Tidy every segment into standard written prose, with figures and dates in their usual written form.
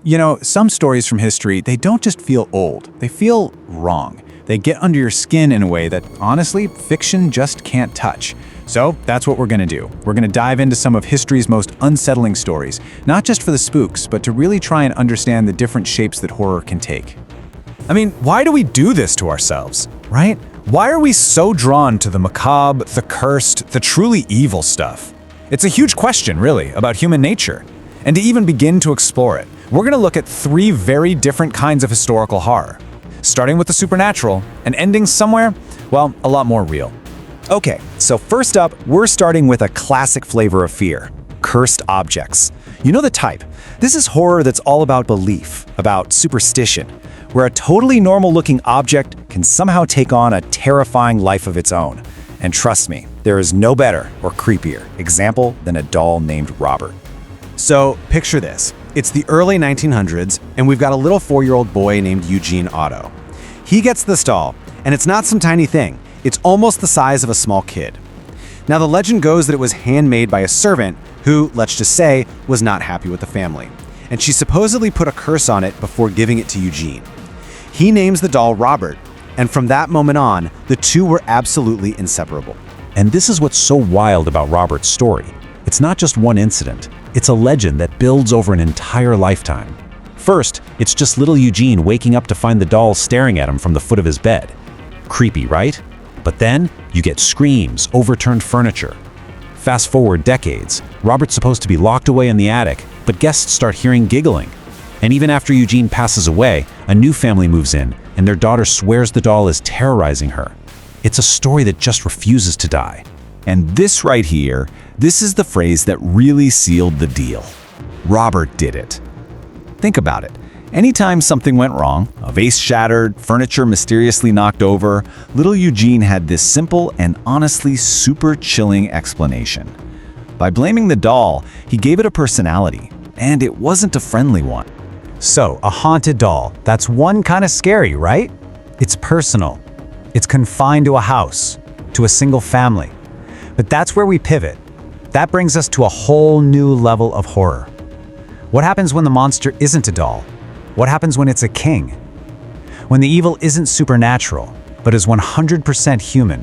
You know, some stories from history, they don't just feel old, they feel wrong. They get under your skin in a way that, honestly, fiction just can't touch. So that's what we're going to do. We're going to dive into some of history's most unsettling stories, not just for the spooks, but to really try and understand the different shapes that horror can take. I mean, why do we do this to ourselves, right? Why are we so drawn to the macabre, the cursed, the truly evil stuff? It's a huge question, really, about human nature. And to even begin to explore it, we're going to look at 3 very different kinds of historical horror, starting with the supernatural and ending somewhere, well, a lot more real. Okay, so first up, we're starting with a classic flavor of fear: cursed objects. You know the type. This is horror that's all about belief, about superstition, where a totally normal-looking object can somehow take on a terrifying life of its own. And trust me, there is no better or creepier example than a doll named Robert. So picture this. It's the early 1900s, and we've got a little 4-year-old boy named Eugene Otto. He gets this doll, and it's not some tiny thing. It's almost the size of a small kid. Now, the legend goes that it was handmade by a servant who, let's just say, was not happy with the family. And she supposedly put a curse on it before giving it to Eugene. He names the doll Robert, and from that moment on, the two were absolutely inseparable. And this is what's so wild about Robert's story. It's not just one incident. It's a legend that builds over an entire lifetime. First, it's just little Eugene waking up to find the doll staring at him from the foot of his bed. Creepy, right? But then, you get screams, overturned furniture. Fast forward decades, Robert's supposed to be locked away in the attic, but guests start hearing giggling. And even after Eugene passes away, a new family moves in, and their daughter swears the doll is terrorizing her. It's a story that just refuses to die. And this right here, this is the phrase that really sealed the deal. Robert did it. Think about it. Anytime something went wrong, a vase shattered, furniture mysteriously knocked over, little Eugene had this simple and honestly super chilling explanation. By blaming the doll, he gave it a personality, and it wasn't a friendly one. So, a haunted doll, that's one kind of scary, right? It's personal. It's confined to a house, to a single family. But that's where we pivot. That brings us to a whole new level of horror. What happens when the monster isn't a doll? What happens when it's a king? When the evil isn't supernatural, but is 100% human,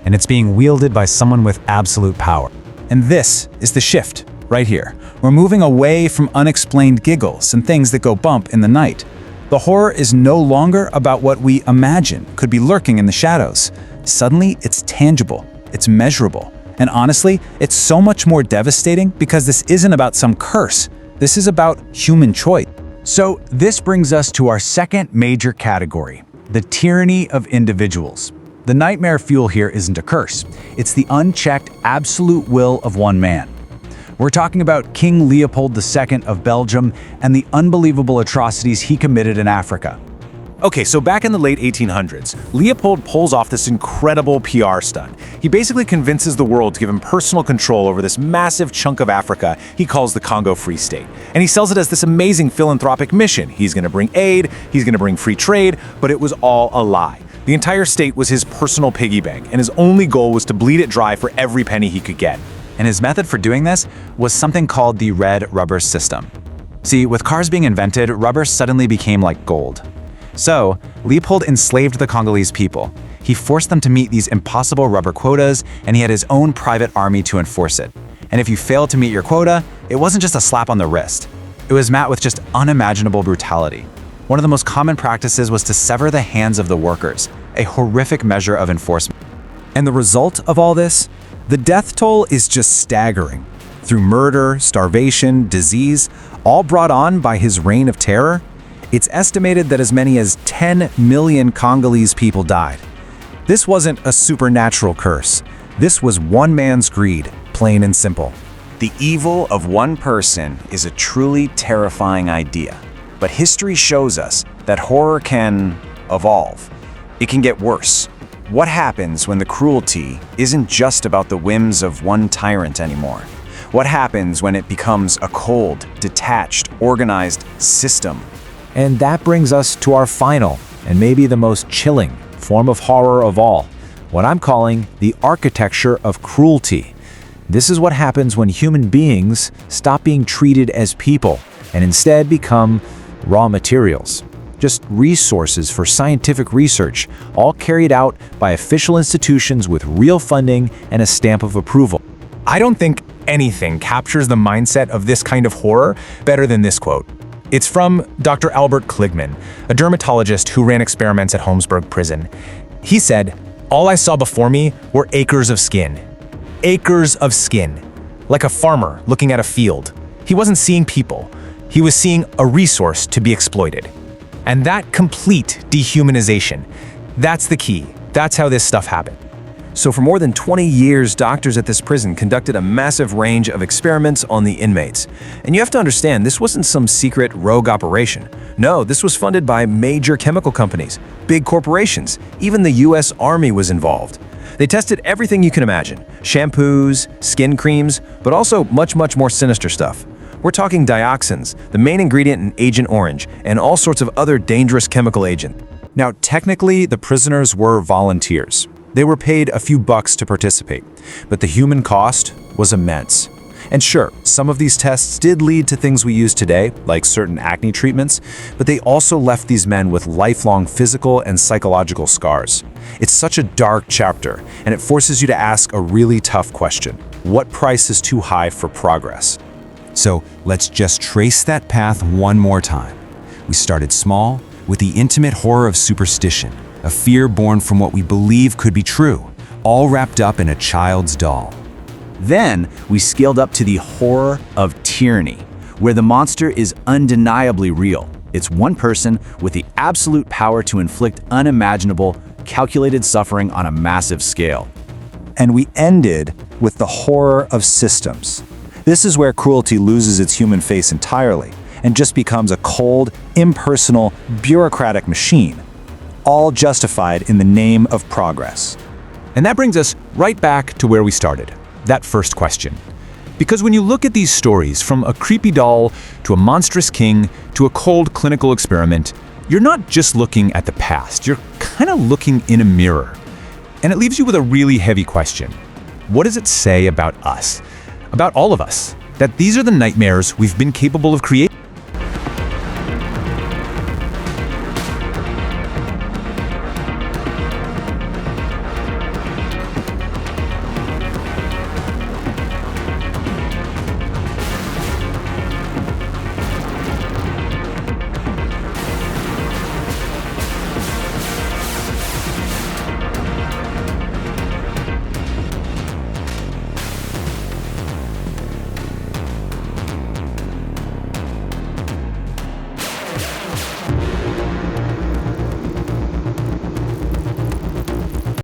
and it's being wielded by someone with absolute power. And this is the shift, right here. We're moving away from unexplained giggles and things that go bump in the night. The horror is no longer about what we imagine could be lurking in the shadows. Suddenly, it's tangible, it's measurable. And honestly, it's so much more devastating because this isn't about some curse. This is about human choice. So this brings us to our second major category, the tyranny of individuals. The nightmare fuel here isn't a curse. It's the unchecked, absolute will of one man. We're talking about King Leopold II of Belgium and the unbelievable atrocities he committed in Africa. Okay, so back in the late 1800s, Leopold pulls off this incredible PR stunt. He basically convinces the world to give him personal control over this massive chunk of Africa he calls the Congo Free State. And he sells it as this amazing philanthropic mission. He's going to bring aid, he's going to bring free trade, but it was all a lie. The entire state was his personal piggy bank, and his only goal was to bleed it dry for every penny he could get. And his method for doing this was something called the red rubber system. See, with cars being invented, rubber suddenly became like gold. So, Leopold enslaved the Congolese people. He forced them to meet these impossible rubber quotas, and he had his own private army to enforce it. And if you failed to meet your quota, it wasn't just a slap on the wrist. It was met with just unimaginable brutality. One of the most common practices was to sever the hands of the workers, a horrific measure of enforcement. And the result of all this? The death toll is just staggering. Through murder, starvation, disease, all brought on by his reign of terror, it's estimated that as many as 10 million Congolese people died. This wasn't a supernatural curse. This was one man's greed, plain and simple. The evil of one person is a truly terrifying idea. But history shows us that horror can evolve. It can get worse. What happens when the cruelty isn't just about the whims of one tyrant anymore? What happens when it becomes a cold, detached, organized system? And that brings us to our final, and maybe the most chilling, form of horror of all, what I'm calling the architecture of cruelty. This is what happens when human beings stop being treated as people and instead become raw materials. Just resources for scientific research, all carried out by official institutions with real funding and a stamp of approval. I don't think anything captures the mindset of this kind of horror better than this quote. It's from Dr. Albert Kligman, a dermatologist who ran experiments at Holmesburg Prison. He said, "All I saw before me were acres of skin. Acres of skin. Like a farmer looking at a field. He wasn't seeing people. He was seeing a resource to be exploited. And that complete dehumanization, that's the key. That's how this stuff happened." So for more than 20 years, doctors at this prison conducted a massive range of experiments on the inmates. And you have to understand, this wasn't some secret rogue operation. No, this was funded by major chemical companies, big corporations. Even the US Army was involved. They tested everything you can imagine: shampoos, skin creams, but also much more sinister stuff. We're talking dioxins, the main ingredient in Agent Orange, and all sorts of other dangerous chemical agents. Now, technically, the prisoners were volunteers. They were paid a few bucks to participate, but the human cost was immense. And sure, some of these tests did lead to things we use today, like certain acne treatments, but they also left these men with lifelong physical and psychological scars. It's such a dark chapter, and it forces you to ask a really tough question. What price is too high for progress? So let's just trace that path one more time. We started small, with the intimate horror of superstition, a fear born from what we believe could be true, all wrapped up in a child's doll. Then we scaled up to the horror of tyranny, where the monster is undeniably real. It's one person with the absolute power to inflict unimaginable, calculated suffering on a massive scale. And we ended with the horror of systems. This is where cruelty loses its human face entirely and just becomes a cold, impersonal, bureaucratic machine, all justified in the name of progress. And that brings us right back to where we started, that first question. Because when you look at these stories, from a creepy doll to a monstrous king to a cold clinical experiment, you're not just looking at the past, you're kind of looking in a mirror. And it leaves you with a really heavy question. What does it say about us? About all of us? That these are the nightmares we've been capable of creating?